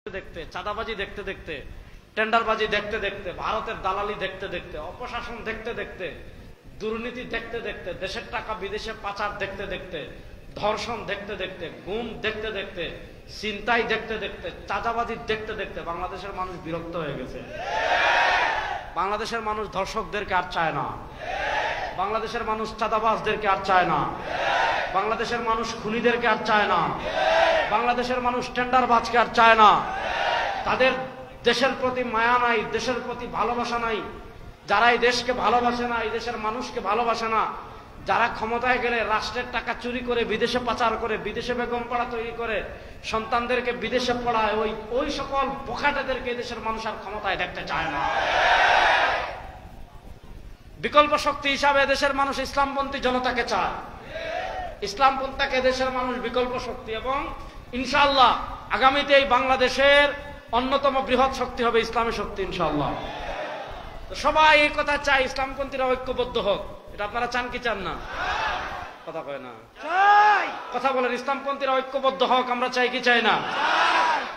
দেখতে, চাঁদাবাজি দেখতে দেখতে, টেন্ডারবাজি দেখতে দেখতে, ভারতের দালালি দেখতে দেখতে, অপশাসন দেখতে দেখতে, দুর্নীতি দেখতে দেখতে, দেশের টাকা বিদেশে পাচার দেখতে দেখতে, ধর্ষণ দেখতে দেখতে, গুম দেখতে দেখতে, ছিনতাই দেখতে দেখতে, চাঁদাবাজি দেখতে দেখতে বাংলাদেশের মানুষ বিরক্ত হয়ে গেছে। বাংলাদেশের মানুষ ধর্ষকদেরকে আর চায় না, বাংলাদেশের মানুষ চাঁদাবাজদেরকে আর চায় না, বাংলাদেশের মানুষ খুনিদেরকে আর চায় না, বাংলাদেশের মানুষ টেন্ডারবাজকে আর চায় না। তাদের দেশের প্রতি মায়া নাই, দেশের প্রতি ভালোবাসা নাই। যারা এই দেশকে ভালোবাসে না, এই দেশের মানুষকে ভালোবাসে না, যারা ক্ষমতায় গেলে রাষ্ট্রের টাকা চুরি করে বিদেশে পাচার করে, বিদেশে বেগম পাড়া তৈরি করে সন্তানদেরকে বিদেশে পড়ায়, ওই সকল বোকাটাদেরকে দেশের মানুষ আর ক্ষমতায় দেখতে চায় না। বিকল্প শক্তি হিসাবে দেশের মানুষ ইসলামপন্থী জনতাকে চায়। ইসলামপন্থাকে দেশের মানুষ বিকল্প শক্তি, এবং ইনশাআল্লাহ আগামীতে এই বাংলাদেশের অন্যতম বৃহৎ শক্তি হবে ইসলামী শক্তি ইনশাআল্লাহ। সবাই এই কথা চায়, ইসলামপন্থীরা ঐক্যবদ্ধ হোক। এটা আপনারা চান কি চান না? কথা কয় না, কথা বলেন। ইসলামপন্থীরা ঐক্যবদ্ধ হোক আমরা চাই কি চাই না?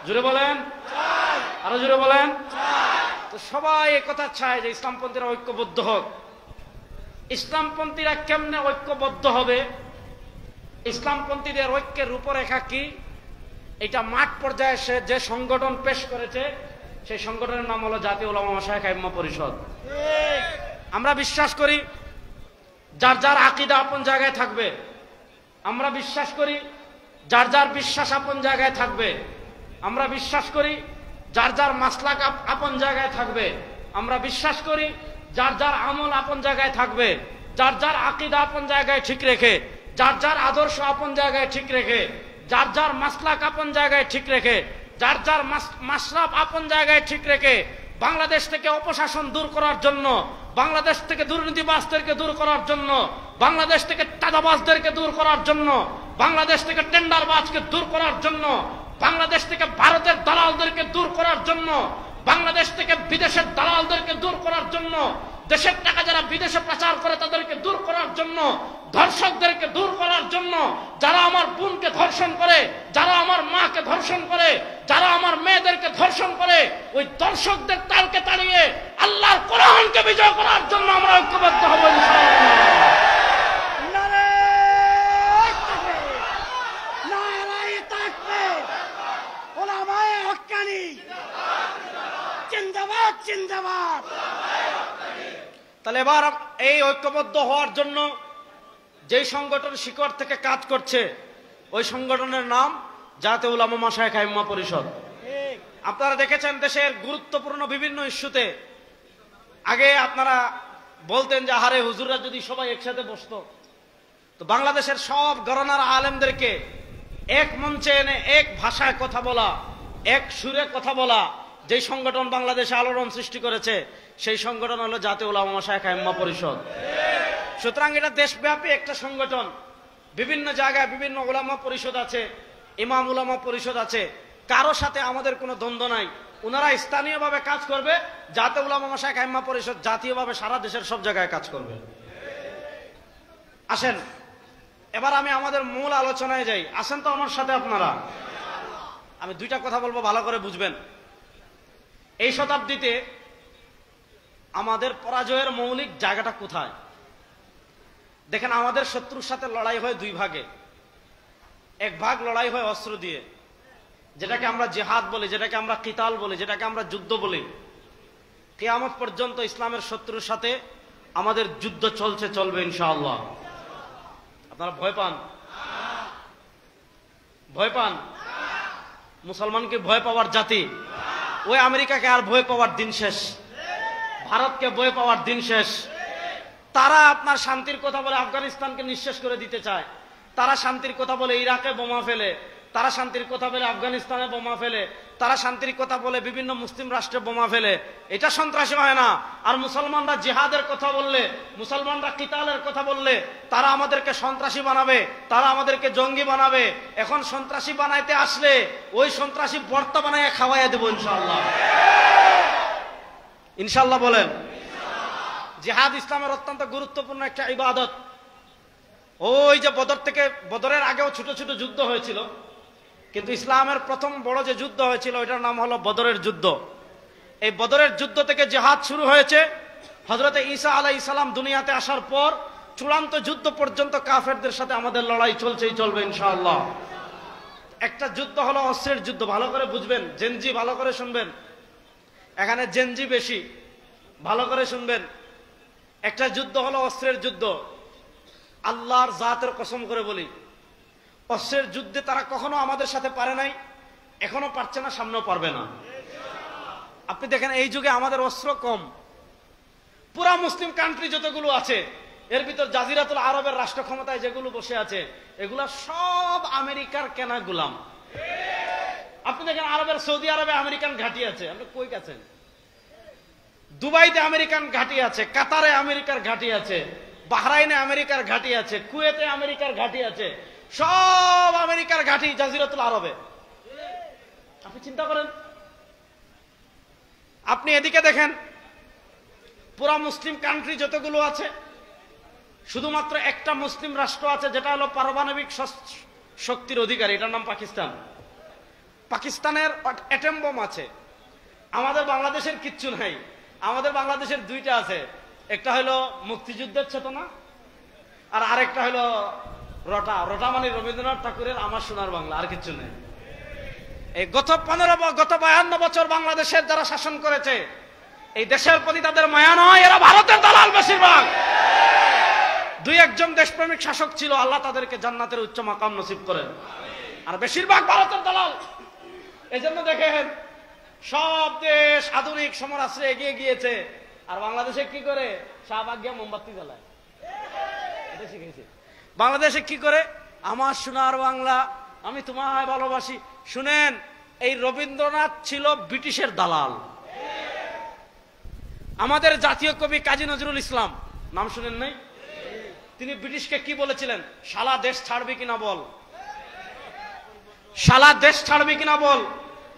জোরে বলেন, আরো জোরে বলেন। তো সবাই এই কথা চায় যে ইসলামপন্থীরা ঐক্যবদ্ধ হোক। ইসলামপন্থীরা কেমনে ঐক্যবদ্ধ হবে? ইসলামপন্থীদের ঐক্যের রূপরেখা কি? এটা মাঠ পর্যায়ে সে যে সংগঠন পেশ করেছে, সেই সংগঠনের নাম হলো জাতীয় উলামা মাশায়েখ আইম্মা পরিষদ। আমরা বিশ্বাস করি যার যার আকীদা আপন জায়গায় থাকবে। আমরা বিশ্বাস করি যার যার বিশ্বাস আপন জায়গায় থাকবে। আমরা বিশ্বাস করি যার যার মাসলাক আপন জায়গায় থাকবে। আমরা বিশ্বাস করি যার যার আমল আপন জায়গায় থাকবে। যার যার আকীদা আপন জায়গায় ঠিক রেখে, যার যার আদর্শ আপন জায়গায় ঠিক রেখে, যার যার মাসলাক আপন জায়গায় ঠিক রেখে, যার যার মাশরাব আপন জায়গায় ঠিক রেখে বাংলাদেশ থেকে অপশাসন দূর করার জন্য, বাংলাদেশ থেকে দুর্নীতিবাজদেরকে দূর করার জন্য, বাংলাদেশ থেকে চাঁদাবাজদেরকে দূর করার জন্য, বাংলাদেশ থেকে টেন্ডারবাজকে দূর করার জন্য, বাংলাদেশ থেকে ভারতের দালালদেরকে দূর করার জন্য, বাংলাদেশ থেকে বিদেশের দালালদেরকে দূর করার জন্য, দেশের টাকা যারা বিদেশে পাচার করে তাদেরকে দূর করার জন্য, ধর্ষকদেরকে দূর করার জন্য, যারা আমার বোনকে ধর্ষণ করে, যারা আমার মাকে ধর্ষণ করে, যারা আমার মেয়েদেরকে ধর্ষণ করে, ওই দর্শকদের তালকে তাড়িয়ে আল্লাহর কোরআনকে বিজয় করার জন্য আমরা ঐক্যবদ্ধ হব ইনশাআল্লাহ। তাহলে এবার এই ঐক্যবদ্ধ হওয়ার জন্য যেই সংগঠন শিকড় থেকে কাজ করছে, ওই সংগঠনের নাম জাতীয় উলামা মাশায়েখ আইম্মা পরিষদ। আপনারা দেখেছেন দেশের গুরুত্বপূর্ণ বিভিন্ন ইস্যুতে আগে আপনারা বলতেন যে আহারে হুজুররা যদি সবাই একসাথে বসতো, তো বাংলাদেশের সব ঘরানার আলেমদেরকে এক মঞ্চে এনে এক ভাষায় কথা বলা, এক সুরে কথা বলা, যেই সংগঠন বাংলাদেশে আলোড়ন সৃষ্টি করেছে সেই সংগঠন হলো জাতীয় উলামা মাশায়েখ আইম্মা পরিষদ। সুতরাং এটা দেশব্যাপী একটা সংগঠন। বিভিন্ন জায়গায় বিভিন্ন উলামা পরিষদ আছে, ইমাম উলামা পরিষদ আছে। কারো সাথে আমাদের কোনো দ্বন্দ্ব নাই। ওনারা স্থানীয়ভাবে কাজ করবে, জাতীয় উলামা মাশায়েখ আইম্মা পরিষদ জাতীয়ভাবে সারা দেশের সব জায়গায় কাজ করবে। আসেন এবার আমি আমাদের মূল আলোচনায় যাই। আসেন তো আমার সাথে আপনারা। আমি দুইটা কথা বলবো, ভালো করে বুঝবেন। এই শতাব্দীতে আমাদের পরাজয়ের মৌলিক জায়গাটা কোথায়? দেখেন, আমাদের শত্রুর সাথে লড়াই হয় দুই ভাগে। এক ভাগ লড়াই হয় অস্ত্র দিয়ে, যেটাকে আমরা জিহাদ বলি, যেটাকে আমরা কিতাল বলি, যেটাকে আমরা যুদ্ধ বলি। কিয়ামত পর্যন্ত ইসলামের শত্রুর সাথে আমাদের যুদ্ধ চলছে, চলবে ইনশাআল্লাহ। আপনারা ভয় পান? ভয় পান? মুসলমানকে ভয় পাওয়ার জাতি। ওই আমেরিকাকে আর ভয় পাওয়ার দিন শেষ, ভারতকে ভয় পাওয়ার দিন শেষ। তারা আপনার শান্তির কথা বলে আফগানিস্তানকে নিঃশেষ করে দিতে চায়। তারা শান্তির কথা বলে ইরাকে বোমা ফেলে, তারা শান্তির কথা বলে আফগানিস্তানে বোমা ফেলে, তারা শান্তির কথা বলে বিভিন্ন মুসলিম রাষ্ট্রে বোমা ফেলে। এটা সন্ত্রাসী হয় না? আর মুসলমানরা জিহাদের কথা বললে, মুসলমানরা কিতালের কথা বললে তারা আমাদেরকে সন্ত্রাসী বানাবে, তারা আমাদেরকে জঙ্গি বানাবে। এখন সন্ত্রাসী বানাইতে আসলে ওই সন্ত্রাসী বর্তা বানায় খাওয়াইয়া দেবো ইনশাআল্লাহ। ইনশাআল্লাহ বলেন। জিহাদ ইসলামের অত্যন্ত গুরুত্বপূর্ণ একটা ইবাদত। ওই যে বদরের আগেও ছোট ছোট যুদ্ধ হয়েছিল, কিন্তু ইসলামের প্রথম বড় যে যুদ্ধ হয়েছিল ওইটার নাম হলো বদরের যুদ্ধ। এই বদরের যুদ্ধ থেকে জিহাদ শুরু হয়েছে। হযরত ঈসা আলাইহিস সালাম দুনিয়াতে আসার পর চূড়ান্ত যুদ্ধ পর্যন্ত কাফেরদের সাথে আমাদের লড়াই চলছেই চলবে ইনশাআল্লাহ। একটা যুদ্ধ হলো অস্ত্রের যুদ্ধ, ভালো করে বুঝবেন, জেনজি ভালো করে শুনবেন, এখানে জেনজি বেশি, ভালো করে শুনবেন। একটা যুদ্ধ হলো অস্ত্রের যুদ্ধ। আল্লাহর জাতের কসম করে বলি, অস্ত্রের যুদ্ধে তারা কখনো আমাদের সাথে পারে নাই, এখনো পারছে না, সামনেও পারবে না। আপনি দেখেন এই যুগে আমাদের অস্ত্র কম। পুরা মুসলিম কান্ট্রি যতগুলো আছে এর ভিতর জাজিরাতুল আরবের রাষ্ট্র ক্ষমতায় যেগুলো বসে আছে এগুলা সব আমেরিকার কেনা গোলাম। আপনি দেখেন আরবের সৌদি আরবে আমেরিকান ঘাঁটি আছে, আপনি কই গেছেন? দুবাইতে আমেরিকান ঘাঁটি আছে, কাতারে আমেরিকার ঘাঁটি আছে, বাহরাইনে আমেরিকার ঘাঁটি আছে, কুয়েতে আমেরিকার ঘাঁটি আছে, সব আমেরিকার ঘাঁটি জাজিরাতুল আরবে। আপনি চিন্তা করেন, আপনি এদিকে দেখেন পুরা মুসলিম কান্ট্রি যতগুলো আছে শুধুমাত্র একটা মুসলিম রাষ্ট্র আছে যেটা হলো পারমাণবিক শক্তির অধিকারী, এটার নাম পাকিস্তান। পাকিস্তানের অ্যাটম বোম আছে, আমাদের বাংলাদেশের কিচ্ছু নাই। আমাদের বাংলাদেশের দুইটা আছে, একটা হলো মুক্তিযুদ্ধের চেতনা আর আরেকটা হলো রটা। রটা মানে রবীন্দ্রনাথ ঠাকুরের আমার সোনার বাংলা, আর কিচ্ছু নেই। এই গত 52 বছর বাংলাদেশের যারা শাসন করেছে এই দেশের প্রতি তাদের মায়া নয়, এরা ভারতের দালাল বেশিরভাগ। দুই একজন দেশপ্রেমিক শাসক ছিল, আল্লাহ তাদেরকে জান্নাতের উচ্চ মাকাম নসিব করেন, আর বেশিরভাগ ভারতের দালাল। এই জন্য দেখেন সব দেশ আধুনিক সমরাস্ত্রে এগিয়ে গিয়েছে, আর বাংলাদেশে কি করে? শাহবাগ গিয়ে মোমবাতি জ্বালায়। এটা শিখেছি। বাংলাদেশে কি করে? আমার সোনার বাংলা, আমি তোমায় ভালোবাসি। শুনেন, এই রবীন্দ্রনাথ ছিল ব্রিটিশের দালাল। আমাদের জাতীয় কবি কাজী নজরুল ইসলাম, নাম শুনেন নাই? তিনি ব্রিটিশকে কি বলেছিলেন? শালা দেশ ছাড়বি কিনা বল, শালা দেশ ছাড়বি কিনা বল,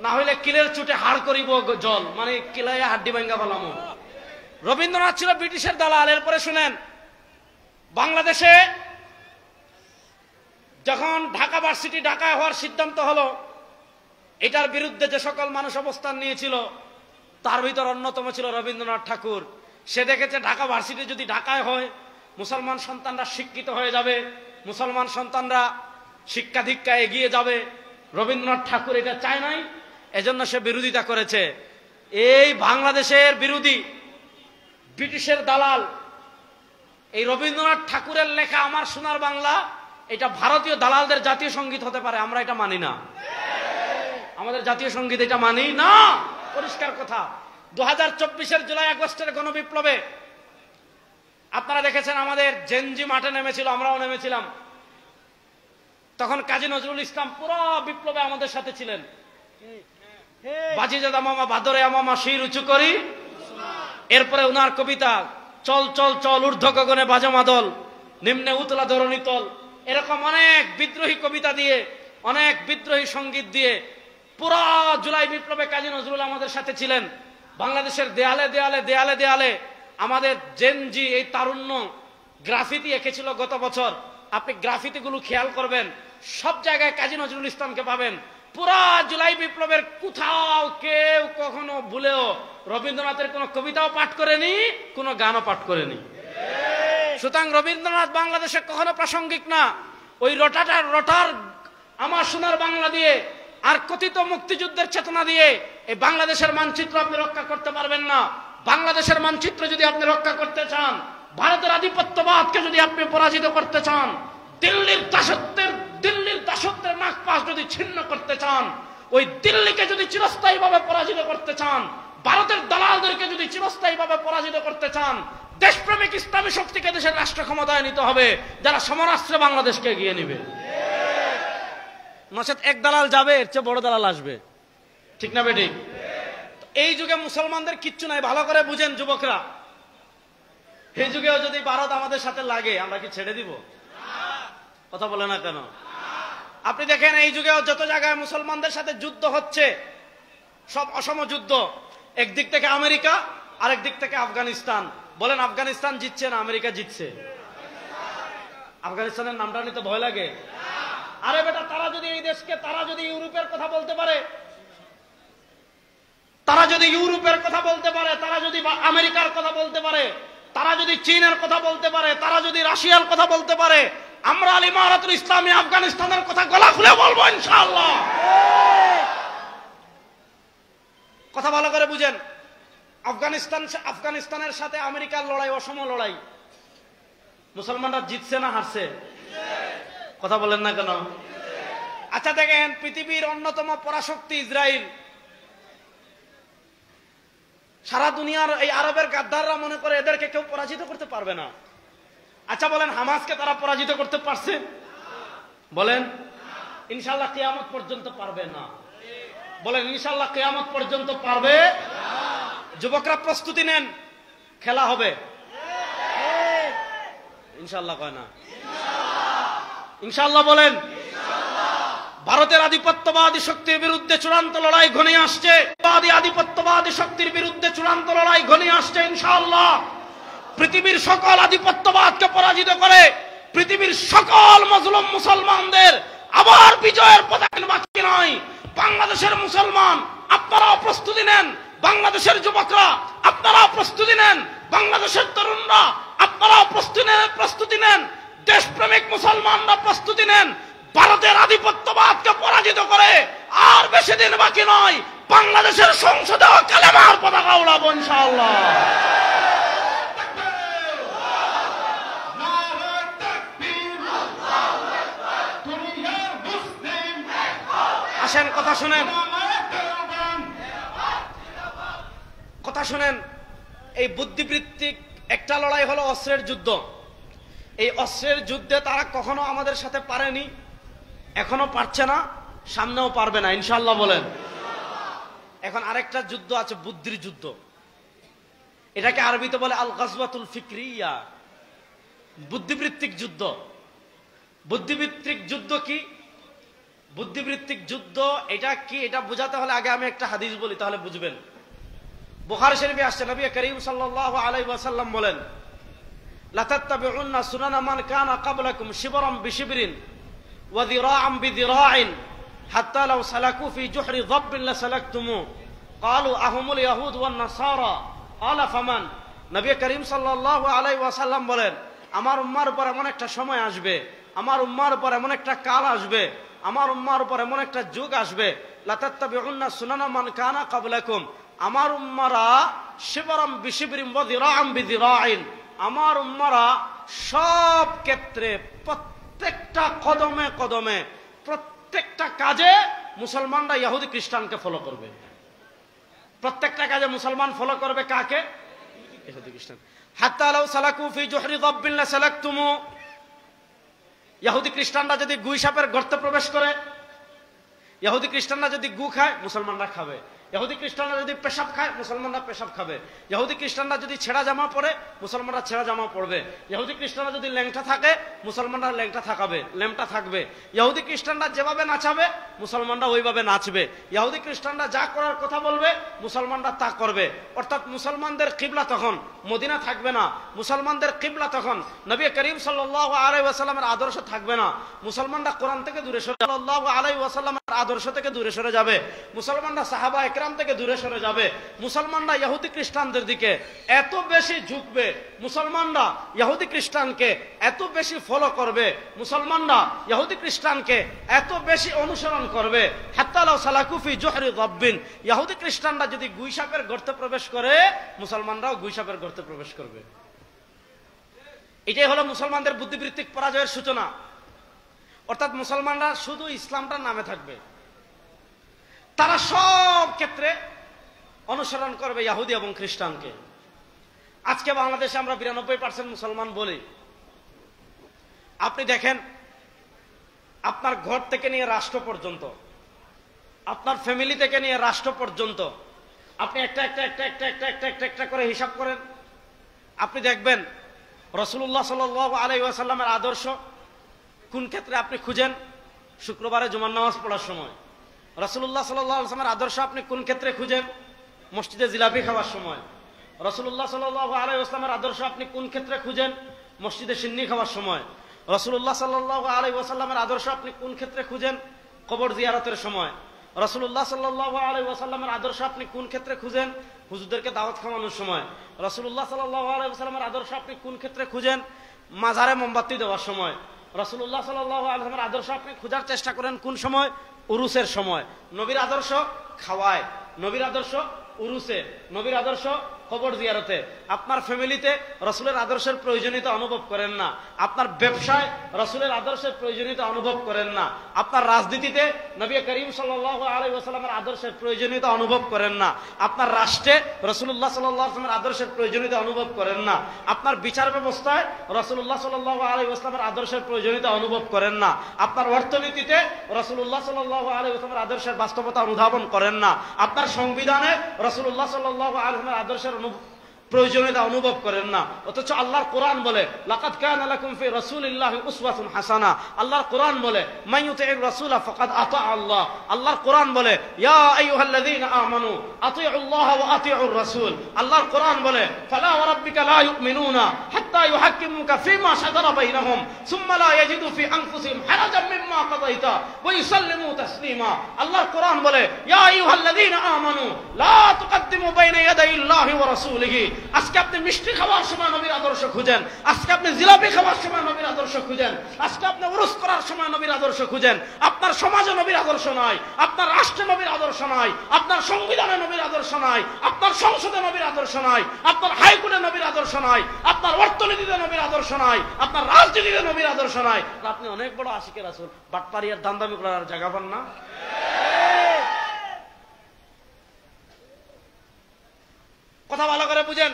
না হইলে কিলের চুটে হাড় করিব জল, মানে কিলাইয়া হাড্ডি ভাঙ্গা ফেলামো। রবীন্দ্রনাথ ছিল ব্রিটিশের দালাল। এরপরে শুনেন, বাংলাদেশে যখন ঢাকা ভার্সিটি ঢাকায় হওয়ার সিদ্ধান্ত হলো, এটার বিরুদ্ধে যে সকল মানুষ অবস্থান নিয়েছিল তার ভিতর অন্যতম ছিল রবীন্দ্রনাথ ঠাকুর। সে দেখেছে ঢাকা ভার্সিটি যদি ঢাকায় হয় মুসলমান সন্তানরা শিক্ষিত হয়ে যাবে, মুসলমান সন্তানরা শিক্ষা দীক্ষায় এগিয়ে যাবে। রবীন্দ্রনাথ ঠাকুর এটা চায় নাই, এজন্য সে বিরোধিতা করেছে। এই বাংলাদেশের বিরোধী ব্রিটিশের দালাল এই রবীন্দ্রনাথ ঠাকুরের লেখা আমার সোনার বাংলা, এটা ভারতীয় দালালদের জাতীয় সঙ্গীত হতে পারে, আমরা এটা মানি না। আমাদের জাতীয় সঙ্গীত এটা মানি না, পরিষ্কার কথা। 2024-এর জুলাই আগস্টের গণবিপ্লবে আপনারা দেখেছেন আমাদের জেনজি মাঠে নেমেছিল, আমরাও নেমেছিলাম। তখন কাজী নজরুল ইসলাম পুরো বিপ্লবে আমাদের সাথে ছিলেন। বাজিজাদা মামা বাদরে মামা শির উঁচু করি, এরপরে উনার কবিতা চল চল চল ঊর্ধ্ব গগনে বাজে মাদল, নিম্নে উতলা ধরণী তল, এরকম অনেক বিদ্রোহী কবিতা দিয়ে, অনেক বিদ্রোহী সঙ্গীত দিয়ে পুরো জুলাই বিপ্লবে কাজী নজরুল আমাদের সাথে ছিলেন। বাংলাদেশের দেয়ালে দেয়ালে দেয়ালে দেয়ালে আমাদের জেনজি এই তারুণ্য গ্রাফিতি এঁকেছিল গত বছর। আপনি গ্রাফিতি গুলো খেয়াল করবেন, সব জায়গায় কাজী নজরুল ইসলামকে পাবেন। পুরা জুলাই বিপ্লবের কোথাও কেউ কখনো ভুলেও রবীন্দ্রনাথের কোনো কবিতাও পাঠ করেনি, কোনো গানও পাঠ করেনি। সুতরাং রবীন্দ্রনাথ বাংলাদেশে কখনো প্রাসঙ্গিক না। ওই রটার আমার সোনার বাংলা দিয়ে আর কথিত মুক্তিযুদ্ধের চেতনা দিয়ে এই বাংলাদেশের মানচিত্র আপনি রক্ষা করতে পারবেন না। বাংলাদেশের মানচিত্র যদি আপনি রক্ষা করতে চান, ভারতের আধিপত্যবাদকে যদি আপনি পরাজিত করতে চান, দিল্লির দাসত্বের নাগপাশ যদি ছিন্ন করতে চান, ওই দিল্লিকে যদি চিরস্থায়ী ভাবে পরাজিত করতে চান, ভারতের দালালদেরকে যদি চিরস্থায়ী ভাবে পরাজিত করতে চান, দেশপ্রেমিক ইসলামী শক্তিকে দেশের রাষ্ট্র ক্ষমতায় নিতে হবে, যারা সমরাস্ত্রে বাংলাদেশকে এগিয়ে নিবে। নচেত এক দালাল যাবে, এর চেয়ে বড় দালাল আসবে। ঠিক না বেঠিক? এই যুগে মুসলমানদের কিচ্ছু নাই, ভালো করে বুঝেন যুবকরা। এই যুগেও যদি ভারত আমাদের সাথে লাগে, আমরা কি ছেড়ে দিব? কথা বলে না কেন? আপনি দেখেন এই যুগেও যত জায়গায় মুসলমানদের সাথে যুদ্ধ হচ্ছে, সব অসম যুদ্ধ। একদিক থেকে আমেরিকা, আরেক দিক থেকে আফগানিস্তান। বলেন আফগানিস্তান জিতছে না আমেরিকা জিতছে? আফগানিস্তানের নামটা নিতে ভয় লাগে। আরে বেটা, তারা যদি এই দেশকে, তারা যদি ইউরোপের কথা বলতে পারে, তারা যদি ইউরোপের কথা বলতে পারে, তারা যদি আমেরিকার কথা বলতে পারে, তারা যদি চীনের কথা বলতে পারে, তারা যদি রাশিয়ার কথা বলতে পারে, আমরা আল ইমারাতুল ইসলামী আফগানিস্তানের কথা গলা খুলে বলবো ইনশাআল্লাহ। কথা ভালো করে বুঝেন, আফগানিস্তানের সাথে আমেরিকার লড়াই অসম লড়াই। মুসলমানরা জিতছে না হারছে? কথা বলেন না কেন? আচ্ছা দেখেন, পৃথিবীর অন্যতম পরাশক্তি ইসরায়েল, সারা দুনিয়ার এই আরবের গাদ্দাররা মনে করে এদেরকে কেউ পরাজিত করতে পারবে না। আচ্ছা বলেন, হামাসকে তারা পরাজিত করতে পারছে? বলেন ইনশাআল্লাহ কিয়ামত পর্যন্ত পারবে না। বলেন ইনশাআল্লাহ কিয়ামত পর্যন্ত পারবে। যুবকরা প্রস্তুতি নেন, খেলা হবে ইনশাআল্লাহ। কয় না ইনশাআল্লাহ? বলেন ভারতের আধিপত্যবাদী শক্তির বিরুদ্ধে চূড়ান্ত লড়াই ঘনিয়ে আসছে। আধিপত্যবাদী শক্তির বিরুদ্ধে চূড়ান্ত লড়াই ঘনিয়ে আসছে ইনশাআল্লাহ। পৃথিবীর সকল আধিপত্যবাদকে পরাজিত করে পৃথিবীর সকল মজলুম মুসলমানদের আবার বিজয়ের পতাকা বাকি নয়। বাংলাদেশের মুসলমান আপনারাও প্রস্তুতি নেন, বাংলাদেশের যুবকরা আপনারাও প্রস্তুতি নেন, বাংলাদেশের তরুণরা আপনারাও প্রস্তুতি নেন, দেশপ্রেমিক মুসলমানরা প্রস্তুতি নেন। ভারতের আধিপত্যবাদকে পরাজিত করে আর বেশি দিন বাকি নয়, বাংলাদেশের সংসদে কালেমার পতাকা উড়াবো ইনশাআল্লাহ। আসেন কথা শুনেন, কথা শুনেন। এই বুদ্ধিবৃত্তিক একটা লড়াই হলো অস্ত্রের যুদ্ধ। এই অস্ত্রের যুদ্ধে তারা কখনো আমাদের সাথে পারেনি, এখনো পারছে না, সামনেও পারবে না ইনশাআল্লাহ। বলেন এখন আরেকটা যুদ্ধ আছে, বুদ্ধির যুদ্ধ। এটাকে আরবিতে বলে আল গাজওয়াতুল ফিকরিয়া, বুদ্ধিবৃত্তিক যুদ্ধ। বুদ্ধিবৃত্তিক যুদ্ধ কি? বুদ্ধিবৃত্তিক যুদ্ধ এটা কি, এটা বোঝাতে হলে আগে আমি একটা হাদিস বলি, তাহলে বুঝবেন। বুখারী শরীফে আসছে, নবী করিম সাল্লাল্লাহু আলাইহি ওয়াসাল্লাম বলেন, লা তাত্তাবিউন্না সুনানা মান কানা ক্বাবলাকুম শিবরাম বিশিবরিন ওয়া যিরাআম বিযিরাইন হাত্তা লাউ সালাকু ফি জুহরি যাব্বিন লাসালাকতুমু ক্বালু আহুমুল ইয়াহুদ ওয়ান নাসারা ক্বালা ফামান। নবী করিম সাল্লাল্লাহু আলাইহি ওয়াসাল্লাম বলেন, আমার উম্মার উপর এমন একটা সময় আসবে, আমার উম্মার উপর এমন একটা কাল আসবে, আমার উম্মার উপর এমন একটা যুগ আসবে, লা তাত্তাবিউন্না সুনানা মান কানা ক্বাবলাকুম, আমার উম্মারা শিবরাম বিশিবরিন ওয়া যিরাআম বিযিরাইন, আমার উম্মারা সব ক্ষেত্রে প্রত্যেকটা কদমে কদমে প্রত্যেকটা কাজে মুসলমানরা ইহুদি খ্রিস্টানকে ফলো করবে। প্রত্যেকটা কাজে মুসলমান ফলো করবে কাকে? ইহুদি খ্রিস্টান। হাত্তা লাউ সালাকু ফি জুহরি যাব্বিন লাসালাকতুমু, ইহুদি খ্রিস্টানরা যদি গুই সাপের গর্তে প্রবেশ করে, ইহুদি খ্রিস্টানরা যদি গু খায় মুসলমানরা খাবে, ইহুদি খ্রিস্টানরা যদি পেশাব খায় মুসলমানরা পেশাব খাবে, ইহুদি খ্রিস্টানরা যদি ছেঁড়া জামা পরে মুসলমানরা ছেঁড়া জামা পরবে, ইহুদি খ্রিস্টানরা যদি ল্যাংটা থাকে মুসলমানরা ল্যাংটা থাকবে, ইহুদি খ্রিস্টানরা যেভাবে নাচাবে মুসলমানরা ওইভাবে নাচবে, ইহুদি খ্রিস্টানরা যা করার কথা বলবে মুসলমানরা তা করবে। অর্থাৎ মুসলমানদের কিবলা তখন মদিনা থাকবে না, মুসলমানদের কিবলা তখন নবী করিম সাল্লাল্লাহু আলাইহি ওয়াসাল্লামের আদর্শ থাকবে না। মুসলমানরা কোরআন থেকে দূরে সরে, সাল্লাল্লাহু আলাইহি ওয়াসাল্লামের আদর্শ থেকে দূরে সরে যাবে, মুসলমানরা সাহাবা একরাম থেকে দূরে সরে যাবে, মুসলমানরা ইহুদি খ্রিস্টানদের দিকে এত বেশি ঝুঁকবে, মুসলমানরা ইহুদি খ্রিস্টানকে এত বেশি ফলো করবে, মুসলমানরা ইহুদি খ্রিস্টানকে এত বেশি অনুসরণ করবে। হাত্তা লাউ সালাকু ফি জুহরি যাব্বিন, ইহুদি খ্রিস্টানরা যদি গুইসাপের গর্তে প্রবেশ করে মুসলমানরাও গুইসাপের গর্তে প্রবেশ করবে। এটাই হলো মুসলমানদের বুদ্ধিবৃত্তিক পরাজয়ের সূচনা। অর্থাৎ মুসলমানরা শুধু ইসলামটার নামে থাকবে, তারা সব ক্ষেত্রে অনুসরণ করবে ইহুদি এবং খ্রিস্টানকে। আজকে বাংলাদেশে আমরা 92% মুসলমান বলি। আপনি দেখেন, আপনার ঘর থেকে নিয়ে রাষ্ট্র পর্যন্ত, আপনার ফ্যামিলি থেকে নিয়ে রাষ্ট্র পর্যন্ত আপনি একটা করে হিসাব করেন, আপনি দেখবেন রাসূলুল্লাহ সাল্লাল্লাহু আলাইহি ওয়াসাল্লামের আদর্শ কোন ক্ষেত্রে আপনি খুঁজেন? শুক্রবারে জুমার নামাজ পড়ার সময়। রাসূলুল্লাহ সাল্লাল্লাহু আলাইহি ওয়াসাল্লামের আদর্শ আপনি কোন ক্ষেত্রে খুঁজেন? মসজিদে জিলাপি খাওয়ার সময়। রাসূলুল্লাহ সাল্লাল্লাহু আলাইহি ওয়াসাল্লামের আদর্শ আপনি কোন ক্ষেত্রে খুঁজেন? মসজিদে সিন্নি খাওয়ার সময়। রাসূলুল্লাহ সাল্লাল্লাহু আলাইহি ওয়াসাল্লামের আদর্শ আপনি কোন ক্ষেত্রে খুঁজেন? কবর জিয়ারতের সময়। রাসূলুল্লাহ সাল্লাল্লাহু আলাইহি ওয়াসাল্লামের আদর্শ আপনি কোন ক্ষেত্রে খুঁজেন? হুজুরদেরকে দাওয়াত খাওয়ানোর সময়। রাসূলুল্লাহ সাল্লাল্লাহু আলাইহি ওয়াসাল্লামের আদর্শ আপনি কোন ক্ষেত্রে খুঁজেন? মাজারে মোমবাতি দেওয়ার সময়। রাসূলুল্লাহ সাল্লাল্লাহু আলাইহি ওয়াসাল্লামের আদর্শ আপনি খোঁজার চেষ্টা করেন কোন সময়? উরুসের সময়। নবীর আদর্শ খাওয়ায়, নবীর আদর্শ উরুসে, নবীর আদর্শ কবর জিয়ারতে। আপনার ফ্যামিলিতে রাসূলের আদর্শের প্রয়োজনীয়তা অনুভব করেন না, আপনার ব্যবসায় রাসূলের আদর্শের প্রয়োজনীয়তা অনুভব করেন না, আপনার রাজনীতিতে নবী করিম সাল্লাল্লাহু আলাইহি ওয়াসাল্লামের আদর্শের প্রয়োজনীয়তা অনুভব করেন না, আপনার রাষ্ট্রে রাসূলুল্লাহ সাল্লাল্লাহু আলাইহি ওয়াসাল্লামের আদর্শের প্রয়োজনীয়তা অনুভব করেন না, আপনার বিচার ব্যবস্থায় রাসূলুল্লাহ সাল্লাল্লাহু আলাইহি ওয়াসাল্লামের আদর্শের প্রয়োজনীয়তা অনুভব করেন না, আপনার অর্থনীতিতে রাসূলুল্লাহ সাল্লাল্লাহু আলাইহি ওয়াসাল্লামের আদর্শের বাস্তবতা অনুধাবন করেন না, আপনার সংবিধানে রাসূলুল্লাহ সাল্লাল্লাহু আলাইহি ওয়াসাল্লামের আদর্শের প্রয়োজনীয়তা অনুভব করেন না। অথচ আল্লাহর কোরআন বলে লাকাদ কানা লাকুম ফি রাসূলিল্লাহি উসওয়াতুন হাসানাহ। আল্লাহর কোরআন বলে মান ইউতি'র রাসূলা ফাকাদ আতা আল্লাহ। আল্লাহর কোরআন বলে ইয়া আইয়ুহাল্লাযীনা আমানু আতিউল্লাহ ওয়া আতিউর রাসূল। আল্লাহর কোরআন বলে ফালা ওয়া রাব্বিকা লা ইউমিনুনা হাত্তা ইউহাক্কিমুকা ফীমা শাজারা বাইনাহুম সুম্মা লা ইয়াজিদু ফি আনফুসিহিম হারাজাম মিম্মা কাযাইতা ওয়া ইউসাল্লিমু তাসলিমা। আল্লাহর কোরআন বলে ইয়া আইয়ুহাল্লাযীনা আমানু লা তুকদ্দিমু বাইনা ইয়াদাইল্লাহি ওয়া রাসূলিহি। আজকে আপনি মিষ্টি খাওয়ার সময় নবীর আদর্শ খুঁজেন, আজকে আপনি জিলাপি খাওয়ার সময় নবীর আদর্শ খুঁজেন, আজকে আপনি উরুস করার সময় নবীর আদর্শ খুঁজেন। আপনার সমাজে নবীর আদর্শ নাই, আপনার রাষ্ট্রে নবীর আদর্শ নাই, আপনার সংবিধানে নবীর আদর্শ নাই, আপনার সংসদে নবীর আদর্শ নাই, আপনার হাইকোর্টে নবীর আদর্শ নাই, আপনার অর্থনীতিতে নবীর আদর্শ নাই, আপনার রাজনীতিতে নবীর আদর্শ নাই। আপনি অনেক বড় আশিকের রাসূল, বাটপারি আর দান্দামি করার জায়গা পান না। কথা ভালো করে বুঝেন।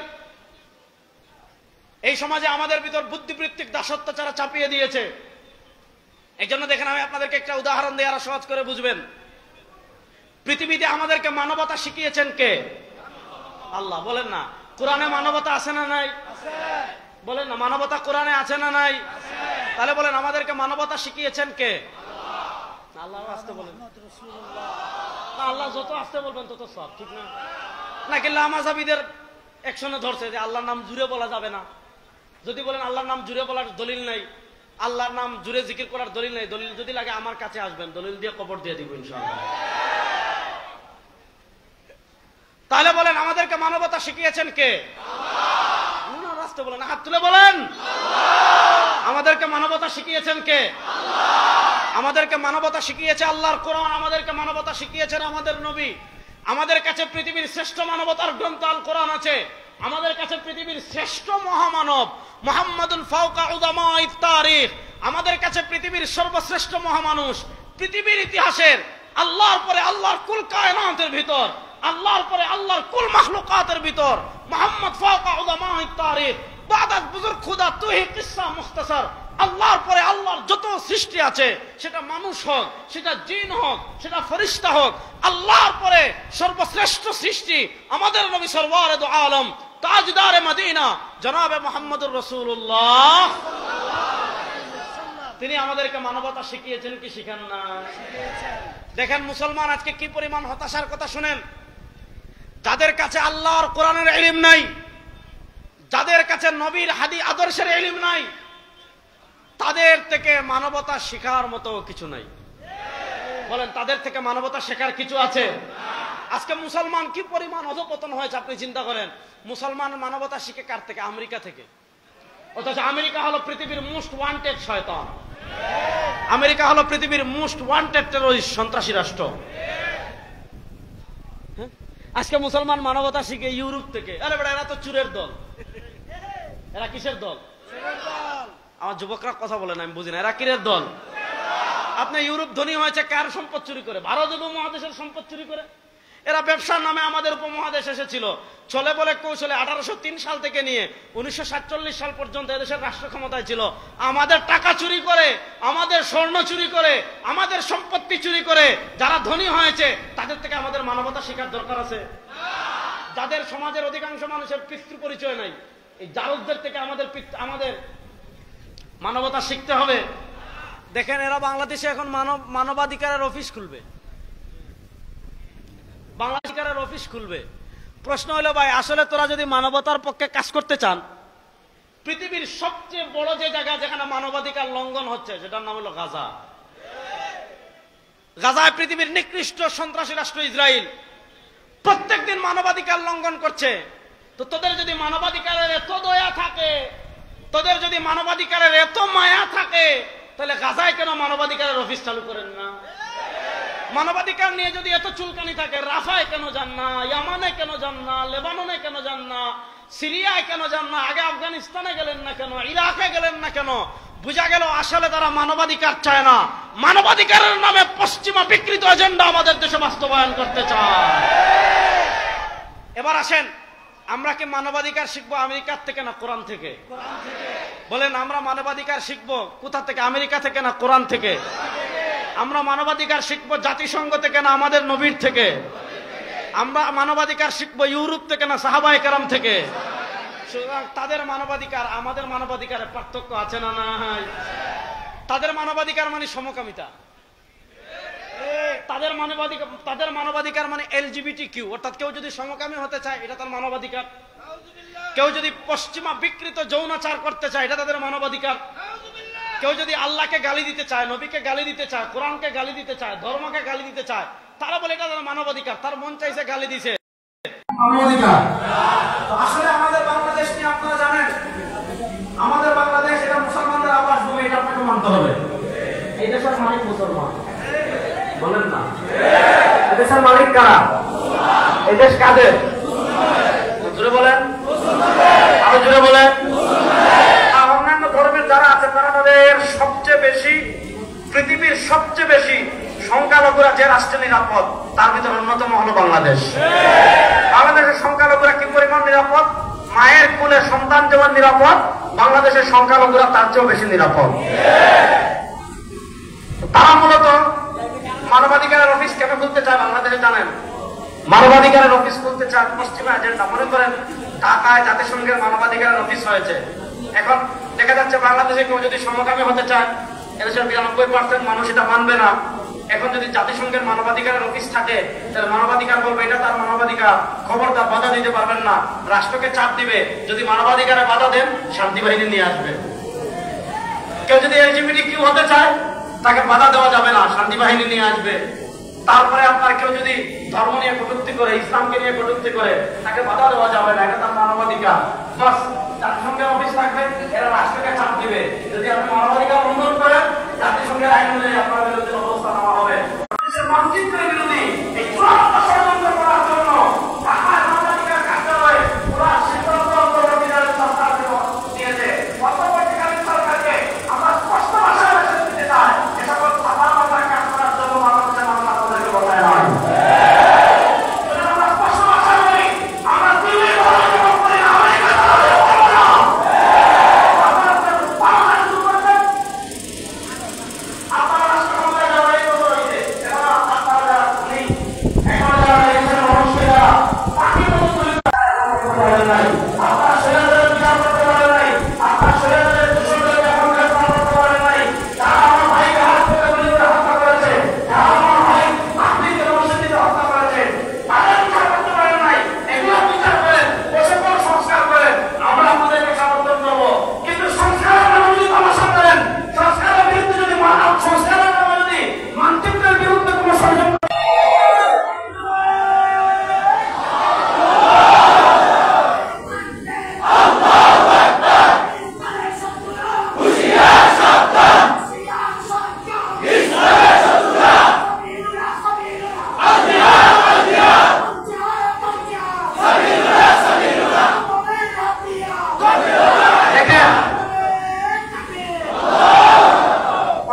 এই সমাজে আমাদের ভিতর বুদ্ধিবৃত্তিক দাসত্ব যারা চাপিয়ে দিয়েছে। এই জন্য দেখেন, আমি আপনাদেরকে একটা উদাহরণ দিয়ে আরো সহজ করে বুঝবেন। পৃথিবীতে আমাদেরকে মানবতা শিখিয়েছেন কে? আল্লাহ। বলেন না কোরআনে মানবতা আছে না নাই? বলেন না মানবতা কোরআনে আছে না নাই? তাহলে বলেন আমাদেরকে মানবতা শিখিয়েছেন কে? আল্লাহ। আসতে বলেন। আল্লাহ যত আসতে বলবেন তত সব, ঠিক না? নাকি লামাজাবিদের একশনে ধরছে যে আল্লাহর নাম জুড়ে বলা যাবে না। যদি বলেন আল্লাহর নাম জুড়ে বলার দলিল নাই, আল্লাহর নাম জুড়ে জিকির করার দলিল নাই, দলিল যদি লাগে আমার কাছে আসবেন, দলিল দিয়ে কবর দিয়ে দিব ইনশাআল্লাহ। তাহলে বলেন আমাদেরকে মানবতা শিখিয়েছেন কে? আল্লাহ। রাস্তে বলেন, হাত তুলে বলেন আমাদেরকে মানবতা শিখিয়েছেন কে? আল্লাহ। আমাদেরকে মানবতা শিখিয়েছে আল্লাহর কোরআন, আমাদেরকে মানবতা শিখিয়েছেন আমাদের নবী। আমাদের কাছে পৃথিবীর শ্রেষ্ঠ মানবতার গ্রন্থ আল কোরআন আছে। আমাদের কাছে পৃথিবীর শ্রেষ্ঠ মহামানব মুহাম্মাদুন ফাওকা উলামায়ে তারিখ, আমাদের কাছে পৃথিবীর সর্বশ্রেষ্ঠ মহামানুষ, পৃথিবীর ইতিহাসের আল্লাহর পরে আল্লাহর কুল কায়নাতের ভিতর, আল্লাহর পরে আল্লাহর কুল মাখলুকাতের ভিতর মুহাম্মদ ফাওকা উলামায়ে তারিখ বাদাত বুজুর্গ খুদা তুহি কিসসা মুখতাসার। আল্লাহর পরে আল্লাহর যত সৃষ্টি আছে, সেটা মানুষ হোক, সেটা জিন হোক, সেটা ফেরেশতা হোক, আল্লাহর পরে সর্বশ্রেষ্ঠ সৃষ্টি আমাদের নবী সরওয়ারে দু আলম তাজদারে মদিনা জনাবে মুহাম্মদুর রাসূলুল্লাহ। তিনি আমাদেরকে মানবতা শিখিয়েছেন কি শিখান না? দেখেন মুসলমান আজকে কি পরিমাণ হতাশার কথা শুনেন। যাদের কাছে আল্লাহর কোরআনের ইলম নাই, যাদের কাছে নবীর হাদিস আদর্শের ইলম নাই, তাদের থেকে মানবতা শেখার মতো কিছু নাই। বলেন তাদের থেকে মানবতা শেখার কিছু আছে? আজকে মুসলমান কি পরিমাণ অধঃপতন হয়েছে আপনি চিন্তা করেন। মুসলমান মানবতা শিখে কার থেকে? আমেরিকা থেকে। অথচ আমেরিকা হলো পৃথিবীর মোস্ট ওয়ান্টেড শয়তান, আমেরিকা হলো পৃথিবীর মোস্ট ওয়ান্টেড টেররিস্ট, সন্ত্রাসী রাষ্ট্র। আজকে মুসলমান মানবতা শিখে ইউরোপ থেকে। আরে বেটা এরা তো চুরের দল। এরা কিসের দল? আমার যুবকরা কথা বলে না, আমি বুঝি না। এরা কিসের দল? আপনি ইউরোপ ধনী হয়েছে কার সম্পদ চুরি করে? ভারত উপমহাদেশের সম্পদ চুরি করে। এরা ব্যবসার নামে আমাদের উপমহাদেশ এসেছিল, চলে বলে কৌশলে 1803 সাল থেকে নিয়ে 1947 সাল পর্যন্ত এদেশের রাষ্ট্র ক্ষমতায় ছিল। আমাদের টাকা চুরি করে, আমাদের স্বর্ণ চুরি করে, আমাদের সম্পত্তি চুরি করে যারা ধনী হয়েছে, তাদের থেকে আমাদের মানবতা শেখার দরকার আছে। যাদের সমাজের অধিকাংশ মানুষের পিতৃ পরিচয় নাই, এই জারদদের থেকে আমাদের মানবতা শিখতে হবে। দেখেন এরা বাংলাদেশে এখন মানবাধিকারের অফিস খুলবে, বাংলাদেশের অফিস খুলবে। প্রশ্ন হলো ভাই আসলে তোরা যদি মানবতার পক্ষে কাজ করতে চান পৃথিবীর সবচেয়ে বড় যে জায়গা যেখানে মানবাধিকার লঙ্ঘন হচ্ছে সেটার নাম হলো গাজা। গাজায় পৃথিবীর নিকৃষ্ট সন্ত্রাসী রাষ্ট্র ইসরায়েল প্রত্যেকদিন মানবাধিকার লঙ্ঘন করছে। তো তোদের যদি মানবাধিকারের এত দয়া থাকে, তোদের যদি মানবাধিকারের এত মায়া থাকে, তাহলে গাজায় কেন মানবাধিকারের অফিস চালু করেন না? মানবাধিকার নিয়ে যদি এত চুলকানি থাকে, রাফায় কেন যান না? ইয়ামানে কেন যান না? লেবাননে কেন যান না? সিরিয়ায় কেন যান না? আগে আফগানিস্তানে গেলেন না কেন? ইরাকে গেলেন না কেন? বুঝা গেল আসলে তারা মানবাধিকার চায় না, মানবাধিকারের নামে পশ্চিমা বিকৃত এজেন্ডা আমাদের দেশে বাস্তবায়ন করতে চায়। এবার আসেন, আমরা কি মানবাধিকার শিখবো আমেরিকার থেকে না কোরআন থেকে? বলেন, আমরা মানবাধিকার শিখবো কোথা থেকে? আমেরিকা থেকে না কোরআন থেকে? আমরা মানবাধিকার শিখবো জাতিসংঘ থেকে না আমাদের নবীর থেকে? আমরা মানবাধিকার শিখবো ইউরোপ থেকে না সাহাবায়ে কেরাম থেকে? সুতরাং তাদের মানবাধিকার আমাদের মানবাধিকারের পার্থক্য আছে না নাই? তাদের মানবাধিকার মানে সমকামিতা, তাদের মানবাধিকার মানে LGBT অর্থাৎ কেউ যদি সমকামী হতে চায় এটা তার মানবাধিকার, কেউ যদি পশ্চিমা বিকৃত যৌনাচার করতে চায় এটা তাদের মানবাধিকার, কেউ যদি আল্লাহকে গালি দিতে চায়, নবীকে গালি দিতে চায়, কোরআনকে গালি দিতে চায়, ধর্মকে গালি দিতে চায়, তারা বলে এটা তাদের মানবাধিকার। তার মন চাইছে গালি দিছে মানবাধিকার। আসলে আমাদের বাংলাদেশ নিয়ে আপনারা জানেন, আমাদের বাংলাদেশ এটা মুসলমানদের আবাস ভূমি, এটা আপনাকে মানতে হবে। এই দেশের মালিক মুসলমান, বলেন না? এই দেশের মালিক কারা? এই দেশ কাদের? জোরে বলেন, আরো জোরে বলেন। অন্যান্য ধর্মের যারা আছে তারা তাদের সবচেয়ে বেশি, পৃথিবীর সবচেয়ে বেশি সংখ্যালঘুরা যে রাষ্ট্রে নিরাপদ তার ভিতরে অন্যতম হলো বাংলাদেশ। বাংলাদেশের সংখ্যালঘুরা কি পরিমাণ নিরাপদ? মায়ের কোলে সন্তান যেমন নিরাপদ, বাংলাদেশের সংখ্যালঘুরা তার চেয়েও বেশি নিরাপদ। তারা মূলত মানবাধিকারের অফিস কেন খুলতে চায় বাংলাদেশে জানেন? মানবাধিকারের অফিস খুলতে চায় পশ্চিমা এজেন্ডা। মনে করেন ঢাকায় জাতিসংঘের মানবাধিকারের অফিস হয়েছে, এখন দেখা যাচ্ছে বাংলাদেশে কেউ যদি সমকামী হতে চায়, এদেশের 92% মানুষ এটা মানবে না। এখন যদি জাতিসংঘের মানবাধিকারের অফিস থাকে তাহলে মানবাধিকার বলবে এটা তার মানবাধিকার, খবরদার বাধা দিতে পারবেন না, রাষ্ট্রকে চাপ দিবে, যদি মানবাধিকারে বাধা দেন শান্তি বাহিনী নিয়ে আসবে। কেউ যদি LGBT হতে চায় তাকে বাধা দেওয়া যাবে না, শান্তি বাহিনী নিয়ে আসবে। তারপরে আপনার কেউ যদি ধর্ম নিয়ে কটূক্তি করে, ইসলামকে নিয়ে কটূক্তি করে, তাকে বাধা দেওয়া যাবে না, এটা তার মানবাধিকার। বাস জাতিসংঘের অফিস থাকবে, এরা রাষ্ট্রকে চাপ দিবে, যদি আপনি মানবাধিকার লঙ্ঘন করেন জাতিসংঘের আইন অনুযায়ী আপনার বিরুদ্ধে অবস্থা নেওয়া হবে। মানচিত্রের বিরোধী এই চূড়ান্ত ষড়যন্ত্র করার জন্য ঢাকায় মানবাধিকার কার্যালয়ে পুরা সিদ্ধান্ত সরকার দিয়েছে। অন্তর্বর্তীকালীন সরকারকে আমরা স্পষ্ট ভাষায় মেসেজ দিতে চাই, এ সকল ছাপা মামলার কাজ করার জন্য বাংলাদেশের মামলা তাদেরকে বসায় নয়। আমরা স্পষ্ট ভাষায় বলি, আমরা দিল্লির গণজীবন করি না, আমেরিকার গণজীবন করবো না। আপনারা বাংলাদেশ শুরু করছেন, আপনারা রাষ্ট্র ক্ষমতায় যাওয়ার এই কথা রয়েছে, এখন আপনারা যারা নেই, এখন যারা এখানে মানুষকে যারা বাকি মতো তৈরি করেন নাই, আপনারা সেনাদের বিচার করতে পারেন নাই, আপনারা সেনাদের দূষণদের এখন গ্রেফতার করতে পারেন নাই, যারা আমার ভাইকে হাত থেকে গুলিতে হত্যা করেছে, যারা আমার ভাই আপনিকে মসজিদে হত্যা করেছে, তাদের বিচার করতে পারেন নাই, এগুলো বিচার করেন, বসে কোনো সংস্কার করেন, আমরা আপনাদেরকে সমর্থন করবো। কিন্তু সংস্কারের নামে যদি তামাশা করেন, সংস্কারের বিরুদ্ধে যদি সংস্কারের নামে যদি মানচিত্রের বিরুদ্ধে কোনো ষড়যন্ত্র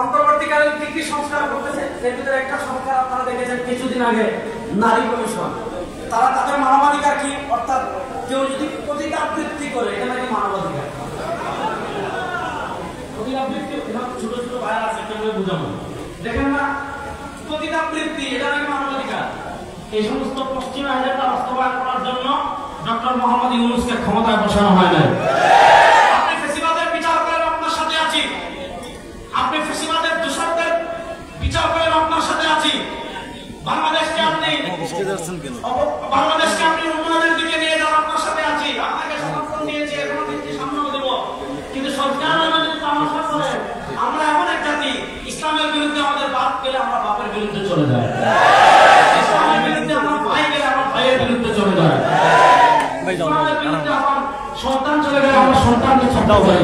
অন্তর্বর্তীকালীন কি কি সংস্কার করতেছে, এর ভিতরে একটা সংস্কার আপনারা দেখেছেন কিছুদিন আগে, নারী কমিশন। তারা তাদের মানবাধিকার কি, অর্থাৎ কেউ যদি পতিতাবৃত্তি করে এটা নাকি মানবাধিকার। পতিতাবৃত্তি ছোট ছোট ভাইয়ার আছে, কেউ বুঝানো দেখেন না, পতিতাবৃত্তি এটা নাকি মানবাধিকার। এই সমস্ত পশ্চিমা এজেন্ডা বাস্তবায়ন করার জন্য ডক্টর মোহাম্মদ ইউনূসকে ক্ষমতায় বসানো হয় নাই। আপনি ফেসিবাদের বিচার করেন, আপনার সাথে আছি। আপনি ফেসিবাদের দূষণদের বিচার করেন, আপনার সাথে আছি। বাংলাদেশকে আপনি উন্নয়নের দিকে নিয়ে যান, আপনার সাথে আছি। আপনাকে সমর্থন দিয়েছি, এখন দিচ্ছি, সামনেও দেব। ইসলামের বিরুদ্ধে আমার ভাই গেলে আমার ভাইয়ের বিরুদ্ধে চলে যায়, ইসলামের বিরুদ্ধে আমার সন্তান চলে গেলে আমার সন্তানকে ছাড়তে হয়।